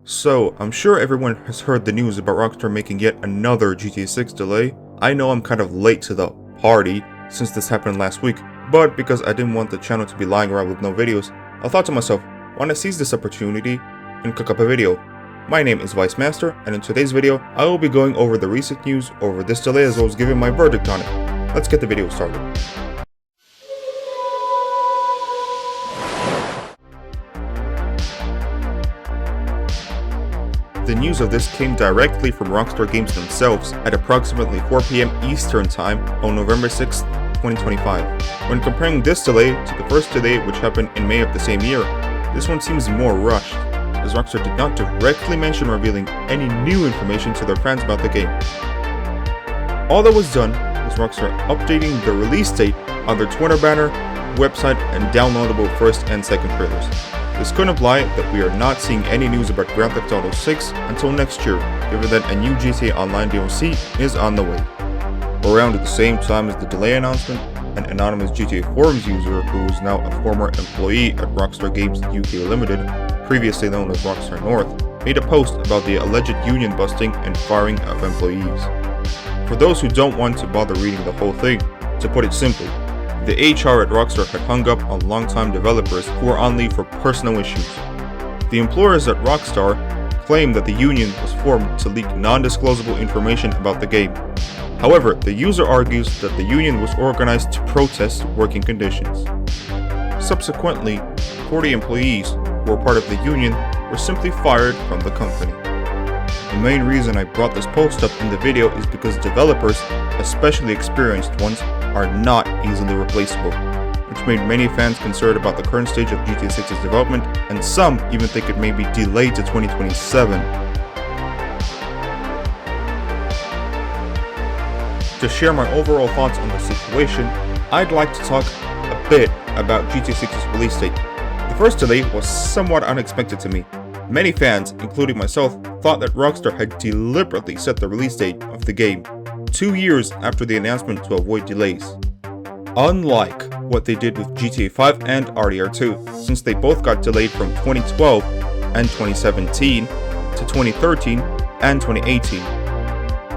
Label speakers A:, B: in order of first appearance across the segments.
A: So, I'm sure everyone has heard the news about Rockstar making yet another GTA 6 delay. I know I'm kind of late to the party since this happened last week, but because I didn't want the channel to be lying around with no videos, I thought to myself, why not seize this opportunity and cook up a video. My name is Vice Master, and in today's video, I will be going over the recent news over this delay as well as giving my verdict on it. Let's get the video started. The news of this came directly from Rockstar Games themselves at approximately 4 PM Eastern Time on November 6, 2025. When comparing this delay to the first delay which happened in May of the same year, this one seems more rushed, as Rockstar did not directly mention revealing any new information to their fans about the game. All that was done was Rockstar updating the release date on their Twitter banner, website, and downloadable first and second trailers. This could imply that we are not seeing any news about Grand Theft Auto 6 until next year, given that a new GTA Online DLC is on the way. Around at the same time as the delay announcement, an anonymous GTA Forums user who is now a former employee at Rockstar Games UK Limited, previously known as Rockstar North, made a post about the alleged union busting and firing of employees. For those who don't want to bother reading the whole thing, to put it simply, the HR at Rockstar had hung up on longtime developers who were on leave for personal issues. The employers at Rockstar claimed that the union was formed to leak non-disclosable information about the game. However, the user argues that the union was organized to protest working conditions. Subsequently, 40 employees who were part of the union were simply fired from the company. The main reason I brought this post up in the video is because developers, especially experienced ones, are not easily replaceable, which made many fans concerned about the current stage of GTA 6's development, and some even think it may be delayed to 2027. To share my overall thoughts on the situation, I'd like to talk a bit about GTA 6's release date. The first delay was somewhat unexpected to me. Many fans, including myself, thought that Rockstar had deliberately set the release date of the game 2 years after the announcement to avoid delays. Unlike what they did with GTA 5 and RDR2, since they both got delayed from 2012 and 2017 to 2013 and 2018.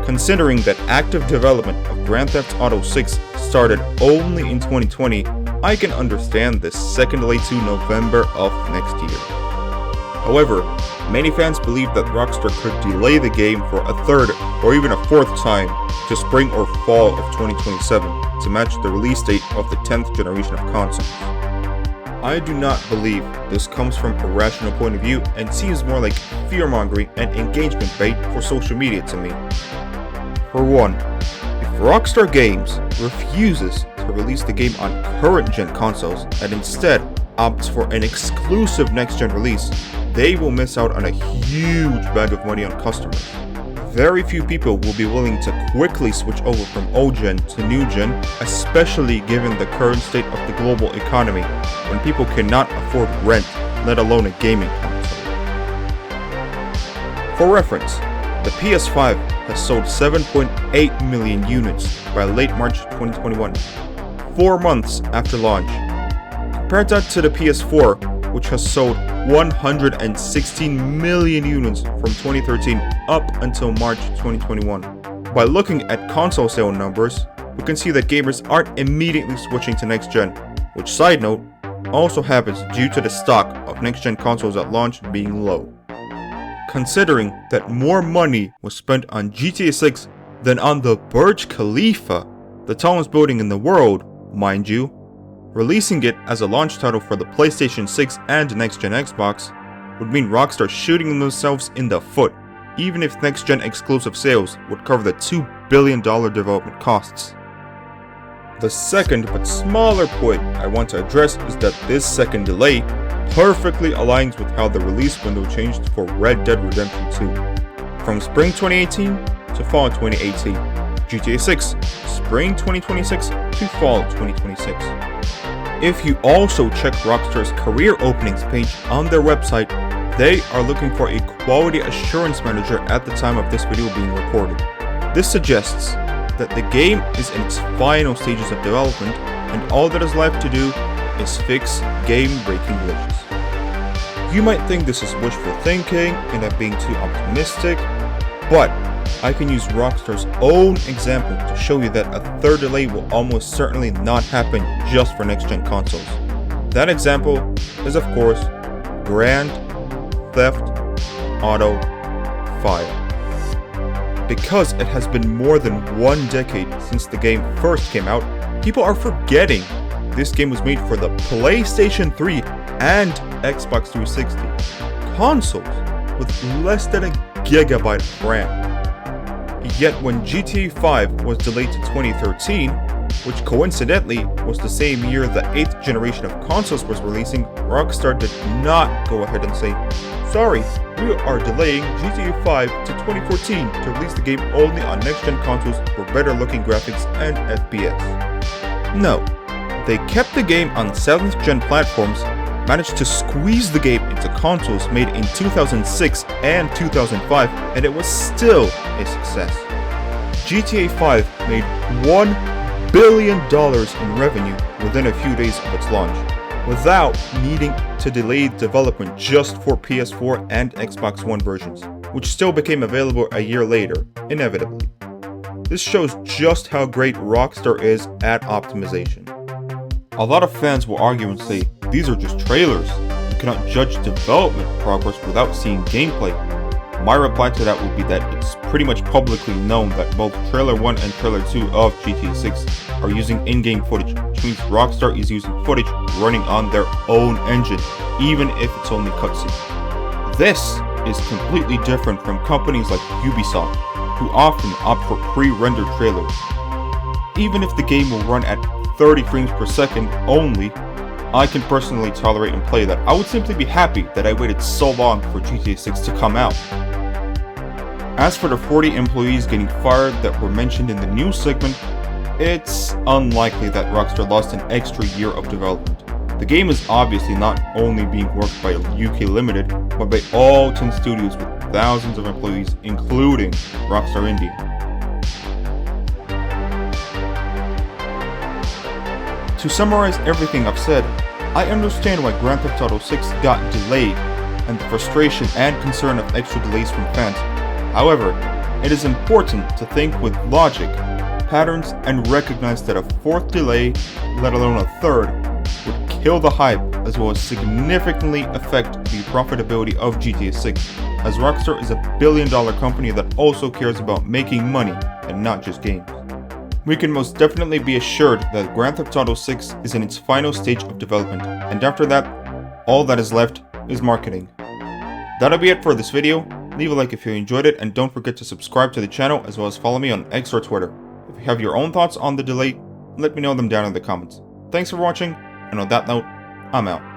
A: Considering that active development of Grand Theft Auto 6 started only in 2020, I can understand this second delay to November of next year. However, many fans believe that Rockstar could delay the game for a third or even a fourth time to spring or fall of 2027 to match the release date of the 10th generation of consoles. I do not believe this comes from a rational point of view and seems more like fear-mongering and engagement bait for social media to me. For one, if Rockstar Games refuses to release the game on current-gen consoles and instead opts for an exclusive next-gen release, they will miss out on a huge bag of money on customers. Very few people will be willing to quickly switch over from old gen to new gen, especially given the current state of the global economy, when people cannot afford rent, let alone a gaming console. For reference, the PS5 has sold 7.8 million units by late March 2021, 4 months after launch. Compare that to the PS4, which has sold 116 million units from 2013 up until March 2021. By looking at console sale numbers, we can see that gamers aren't immediately switching to next gen, which, side note, also happens due to the stock of next gen consoles at launch being low. Considering that more money was spent on GTA 6 than on the Burj Khalifa, the tallest building in the world, mind you, releasing it as a launch title for the PlayStation 6 and next-gen Xbox would mean Rockstar shooting themselves in the foot, even if next-gen exclusive sales would cover the $2 billion development costs. The second but smaller point I want to address is that this second delay perfectly aligns with how the release window changed for Red Dead Redemption 2. From spring 2018 to fall 2018, GTA 6, spring 2026 to fall 2026. If you also check Rockstar's career openings page on their website, they are looking for a quality assurance manager at the time of this video being recorded. This suggests that the game is in its final stages of development and all that is left to do is fix game-breaking glitches. You might think this is wishful thinking and I'm being too optimistic, but I can use Rockstar's own example to show you that a third delay will almost certainly not happen just for next-gen consoles. That example is, of course, Grand Theft Auto 5. Because it has been more than 1 decade since the game first came out, people are forgetting this game was made for the PlayStation 3 and Xbox 360 consoles with less than a gigabyte of RAM. Yet when GTA 5 was delayed to 2013, which coincidentally was the same year the 8th generation of consoles was releasing, Rockstar did not go ahead and say, "Sorry, we are delaying GTA 5 to 2014 to release the game only on next-gen consoles for better looking graphics and FPS." No, they kept the game on 7th gen platforms, managed to squeeze the game into consoles made in 2006 and 2005, and it was still a success. GTA 5 made $1 billion in revenue within a few days of its launch, without needing to delay development just for PS4 and Xbox One versions, which still became available a year later, inevitably. This shows just how great Rockstar is at optimization. A lot of fans will argue and say, these are just trailers, you cannot judge development progress without seeing gameplay. My reply to that would be that it's pretty much publicly known that both Trailer 1 and Trailer 2 of GTA 6 are using in-game footage, which means Rockstar is using footage running on their own engine, even if it's only cutscene. This is completely different from companies like Ubisoft, who often opt for pre-rendered trailers. Even if the game will run at 30 frames per second only, I can personally tolerate and play that. I would simply be happy that I waited so long for GTA 6 to come out. As for the 40 employees getting fired that were mentioned in the news segment, it's unlikely that Rockstar lost an extra year of development. The game is obviously not only being worked by UK Limited, but by all 10 studios with thousands of employees, including Rockstar India. To summarize everything I've said, I understand why Grand Theft Auto 6 got delayed and the frustration and concern of extra delays from fans. However, it is important to think with logic, patterns, and recognize that a 4th delay, let alone a 3rd, would kill the hype as well as significantly affect the profitability of GTA 6, as Rockstar is a billion-dollar company that also cares about making money and not just games. We can most definitely be assured that Grand Theft Auto 6 is in its final stage of development, and after that, all that is left is marketing. That'll be it for this video. Leave a like if you enjoyed it, and don't forget to subscribe to the channel as well as follow me on X or Twitter. If you have your own thoughts on the delay, let me know them down in the comments. Thanks for watching, and on that note, I'm out.